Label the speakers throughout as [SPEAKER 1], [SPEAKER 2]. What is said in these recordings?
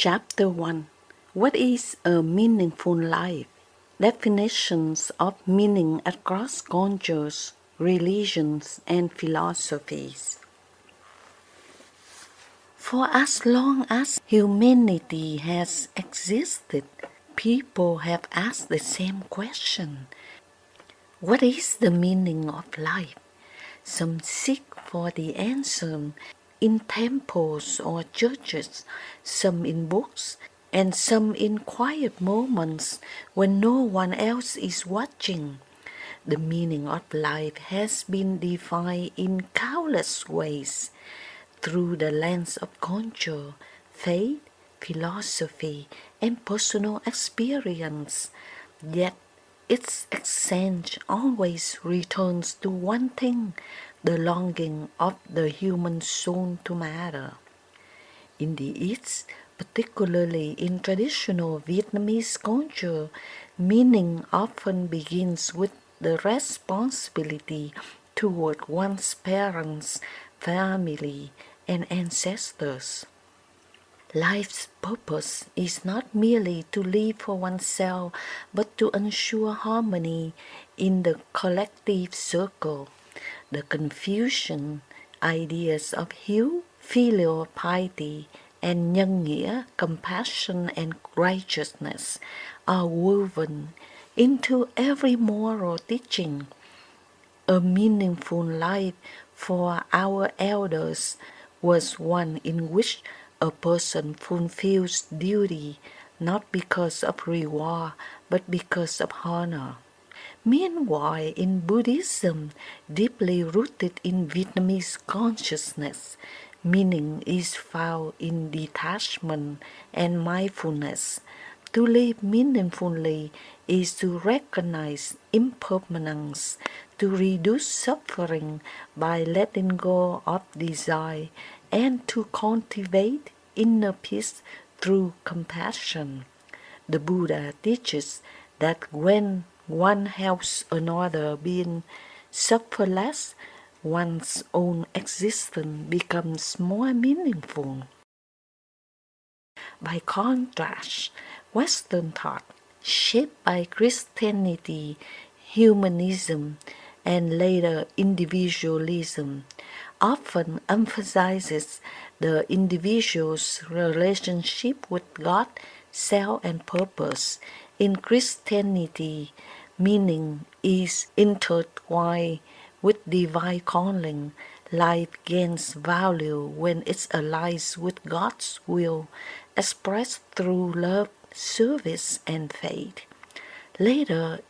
[SPEAKER 1] Chapter 1. What is a meaningful life? Definitions of meaning across cultures, religions, and philosophies. For as long as humanity has existed, people have asked the same question. What is the meaning of life? Some seek for the answer in temples or churches, some in books, and some in quiet moments when no one else is watching. The meaning of life has been defined in countless ways through the lens of culture, faith, philosophy, and personal experience. Yet its essence always returns to one thing, the longing of the human soul to matter. In the East, particularly in traditional Vietnamese culture, meaning often begins with the responsibility toward one's parents, family, and ancestors. Life's purpose is not merely to live for oneself, but to ensure harmony in the collective circle. The Confucian ideas of hiếu, filial piety, and nhân, nghĩa, compassion and righteousness are woven into every moral teaching. A meaningful life for our elders was one in which a person fulfills duty not because of reward but because of honor. Meanwhile, in Buddhism, deeply rooted in Vietnamese consciousness, meaning is found in detachment and mindfulness. To live meaningfully is to recognize impermanence, to reduce suffering by letting go of desire, and to cultivate inner peace through compassion. The Buddha teaches that when one helps another being suffer less, one's own existence becomes more meaningful. By contrast, Western thought, shaped by Christianity, humanism, and later individualism, often emphasizes the individual's relationship with God, self, and purpose. In Christianity, meaning is intertwined with divine calling. Life gains value when it aligns with God's will, expressed through love, service, and faith. Later,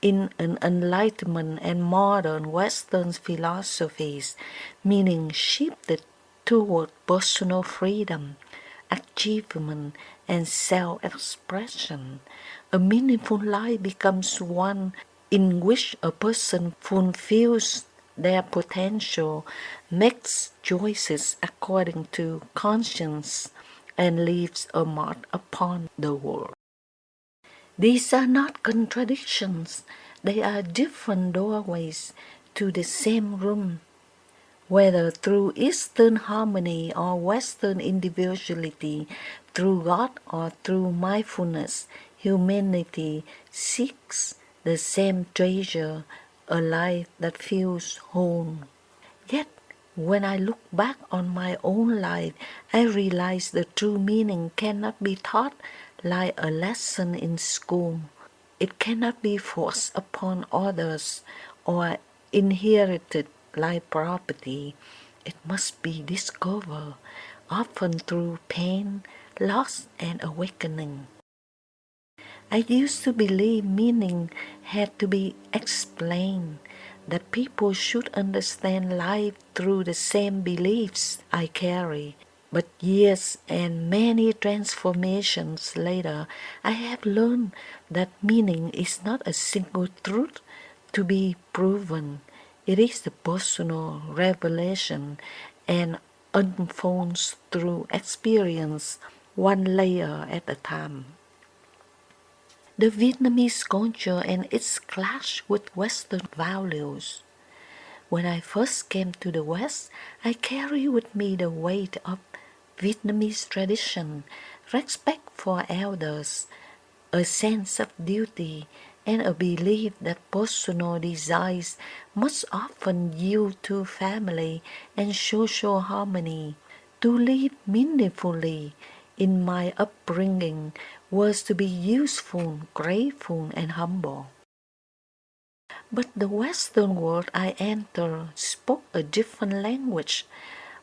[SPEAKER 1] in an Enlightenment and modern Western philosophies, meaning shifted toward personal freedom, achievement, and self-expression. A meaningful life becomes one in which a person fulfills their potential, makes choices according to conscience, and leaves a mark upon the world. These are not contradictions, they are different doorways to the same room. Whether through Eastern harmony or Western individuality, through God or through mindfulness, humanity seeks the same treasure, a life that feels whole. Yet, when I look back on my own life, I realize the true meaning cannot be taught like a lesson in school. It cannot be forced upon others or inherited like property. It must be discovered, often through pain, loss, and awakening. I used to believe meaning had to be explained, that people should understand life through the same beliefs I carry. But years and many transformations later, I have learned that meaning is not a single truth to be proven. It is the personal revelation and unfolds through experience, one layer at a time. The Vietnamese culture and its clash with Western values. When I first came to the West, I carried with me the weight of Vietnamese tradition, respect for elders, a sense of duty, and a belief that personal desires must often yield to family and social harmony. To live meaningfully in my upbringing was to be useful, grateful, and humble. But the Western world I entered spoke a different language,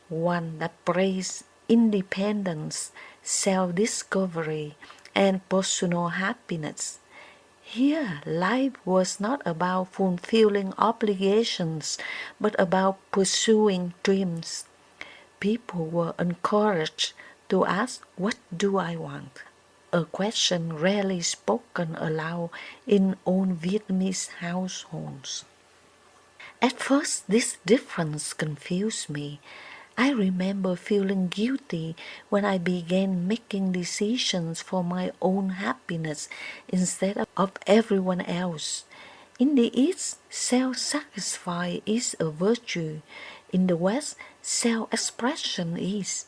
[SPEAKER 1] one that praised independence, self-discovery, and personal happiness. Here, life was not about fulfilling obligations, but about pursuing dreams. People were encouraged to ask, "What do I want?" A question rarely spoken aloud in own Vietnamese households. At first, this difference confused me. I remember feeling guilty when I began making decisions for my own happiness instead of everyone else. In the East, self-sacrifice is a virtue. In the West, self-expression is.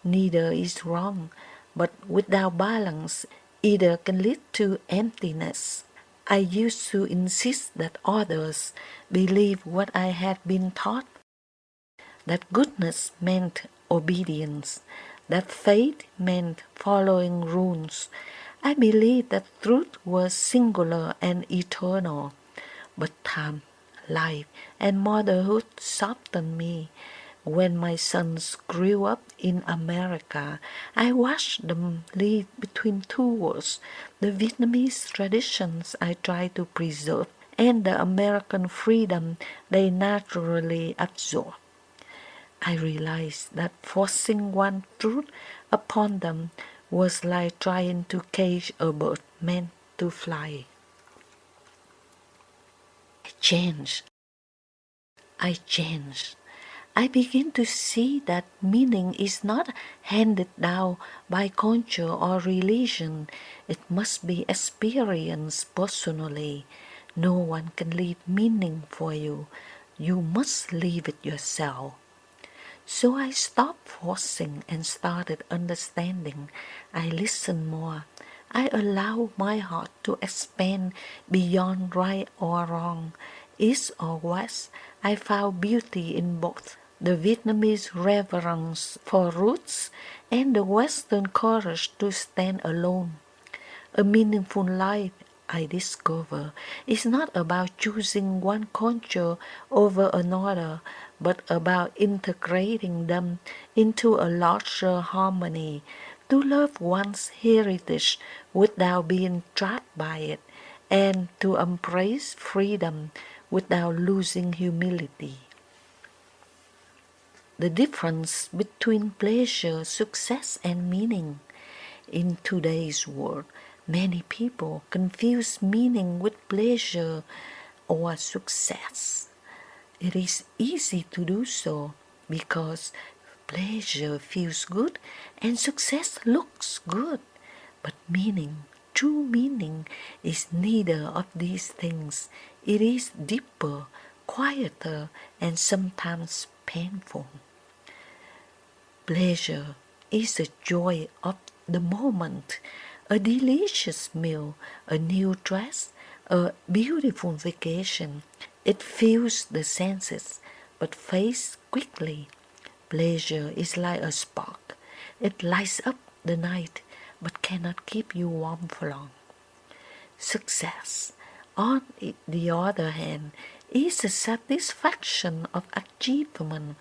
[SPEAKER 1] Neither is wrong, but without balance, either can lead to emptiness. I used to insist that others believe what I had been taught, that goodness meant obedience, that faith meant following rules. I believed that truth was singular and eternal, but time, life, and motherhood softened me. When my sons grew up in America, I watched them live between two worlds, the Vietnamese traditions I tried to preserve and the American freedom they naturally absorbed. I realized that forcing one truth upon them was like trying to cage a bird meant to fly. I changed. I changed. I begin to see that meaning is not handed down by culture or religion. It must be experienced personally. No one can leave meaning for you. You must live it yourself. So I stopped forcing and started understanding. I listened more. I allowed my heart to expand beyond right or wrong, east or west. I found beauty in both. The Vietnamese reverence for roots and the Western courage to stand alone. A meaningful life, I discover, is not about choosing one culture over another, but about integrating them into a larger harmony, to love one's heritage without being trapped by it, and to embrace freedom without losing humility. The difference between pleasure, success, and meaning. In today's world, many people confuse meaning with pleasure or success. It is easy to do so because pleasure feels good and success looks good. But meaning, true meaning, is neither of these things. It is deeper, quieter, and sometimes painful. Pleasure is the joy of the moment, a delicious meal, a new dress, a beautiful vacation. It fills the senses, but fades quickly. Pleasure is like a spark. It lights up the night, but cannot keep you warm for long. Success, on the other hand, is the satisfaction of achievement,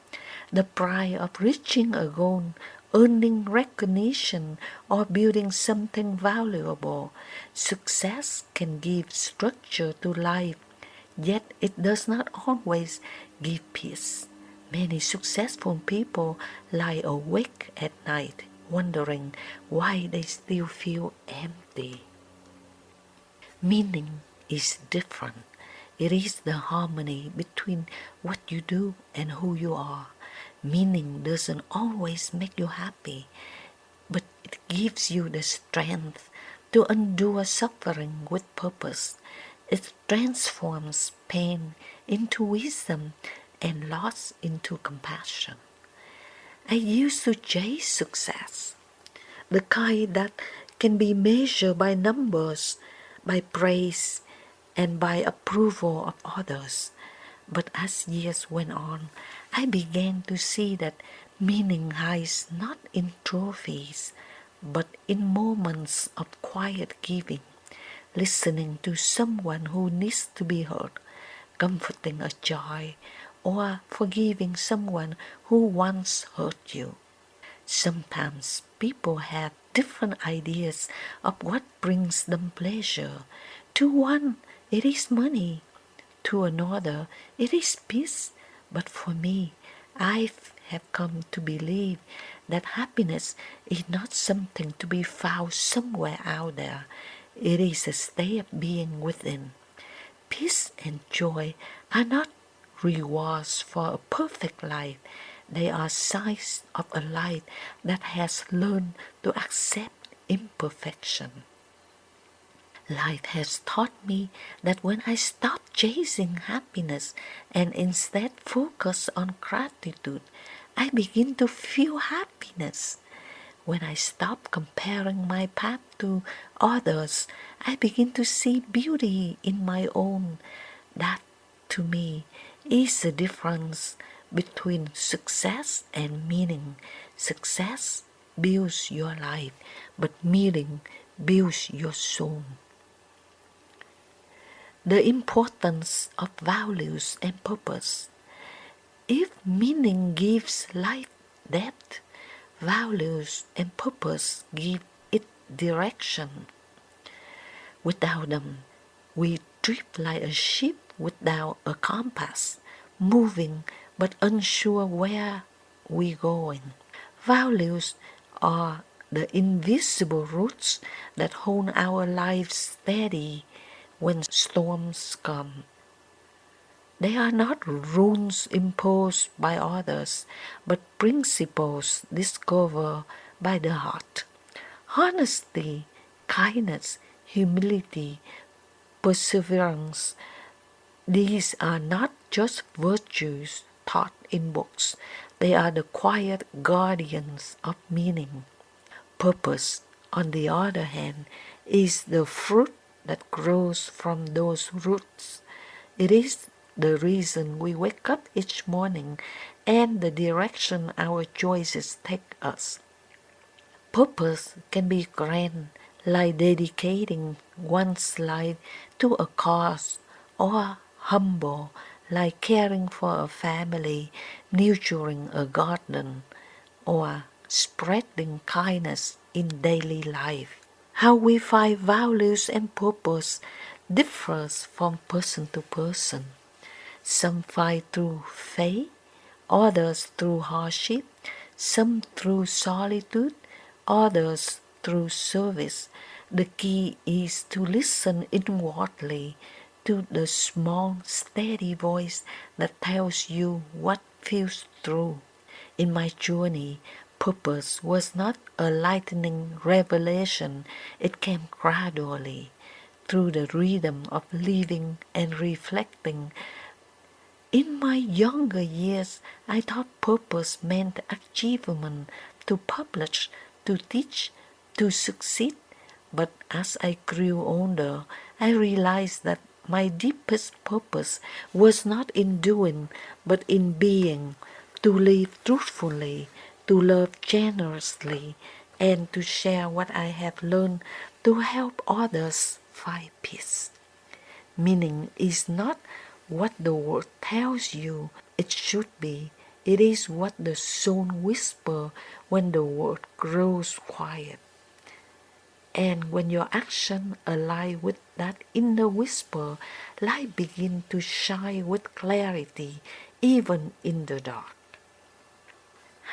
[SPEAKER 1] the pride of reaching a goal, earning recognition, or building something valuable. Success can give structure to life, yet it does not always give peace. Many successful people lie awake at night, wondering why they still feel empty. Meaning is different. It is the harmony between what you do and who you are. Meaning doesn't always make you happy, but it gives you the strength to endure suffering with purpose. It transforms pain into wisdom and loss into compassion. I used to chase success, the kind that can be measured by numbers, by praise, and by approval of others. But as years went on, I began to see that meaning hides not in trophies, but in moments of quiet giving, listening to someone who needs to be heard, comforting a child, or forgiving someone who once hurt you. Sometimes people have different ideas of what brings them pleasure. To one, it is money. To another, it is peace. But for me, I have come to believe that happiness is not something to be found somewhere out there. It is a state of being within. Peace and joy are not rewards for a perfect life. They are signs of a life that has learned to accept imperfection. Life has taught me that when I stop chasing happiness and instead focus on gratitude, I begin to feel happiness. When I stop comparing my path to others, I begin to see beauty in my own. That, to me, is the difference between success and meaning. Success builds your life, but meaning builds your soul. The importance of values and purpose. If meaning gives life depth, values and purpose give it direction. Without them, we drift like a ship without a compass, moving but unsure where we're going. Values are the invisible roots that hold our lives steady when storms come. They are not rules imposed by others, but principles discovered by the heart. Honesty, kindness, humility, perseverance, these are not just virtues taught in books, they are the quiet guardians of meaning. Purpose, on the other hand, is the fruit that grows from those roots. It is the reason we wake up each morning and the direction our choices take us. Purpose can be grand, like dedicating one's life to a cause, or humble, like caring for a family, nurturing a garden, or spreading kindness in daily life. How we find values and purpose differs from person to person. Some find through faith, others through hardship, some through solitude, others through service. The key is to listen inwardly to the small, steady voice that tells you what feels true. In my journey, purpose was not a lightning revelation. It came gradually through the rhythm of living and reflecting. In my younger years, I thought purpose meant achievement, to publish, to teach, to succeed. But as I grew older, I realized that my deepest purpose was not in doing, but in being, to live truthfully, to love generously, and to share what I have learned to help others find peace. Meaning is not what the world tells you it should be. It is what the soul whispers when the world grows quiet. And when your action align with that inner whisper, light begin to shine with clarity, even in the dark.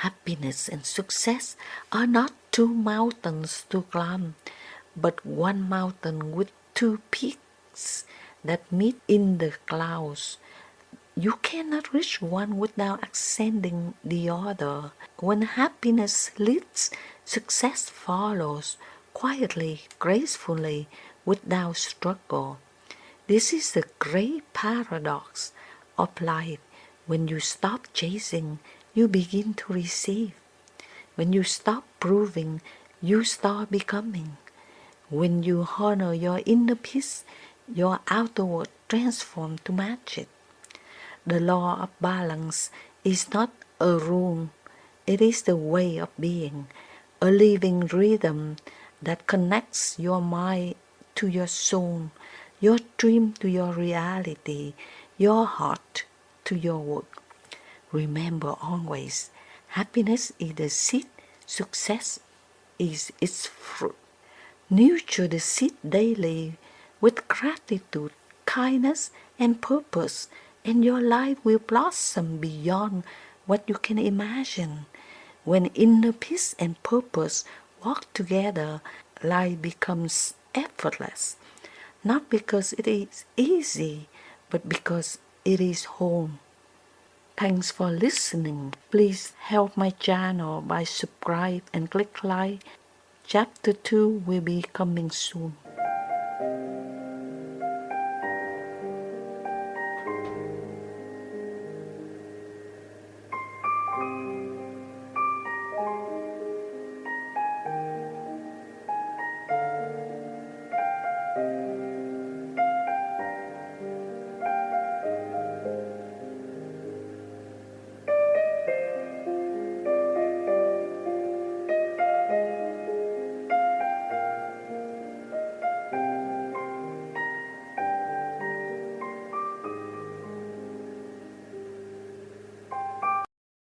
[SPEAKER 1] Happiness and success are not two mountains to climb, but one mountain with two peaks that meet in the clouds. You cannot reach one without ascending the other. When happiness leads, success follows, quietly, gracefully, without struggle. This is the great paradox of life. When you stop chasing, you begin to receive. When you stop proving, you start becoming. When you honor your inner peace, your outer world transforms to match it. The law of balance is not a rule, it is the way of being, a living rhythm that connects your mind to your soul, your dream to your reality, your heart to your work. Remember always, happiness is the seed, success is its fruit. Nurture the seed daily with gratitude, kindness, and purpose, and your life will blossom beyond what you can imagine. When inner peace and purpose walk together, life becomes effortless, not because it is easy, but because it is home. Thanks for listening. Please help my channel by subscribe and click like. Chapter 2 will be coming soon.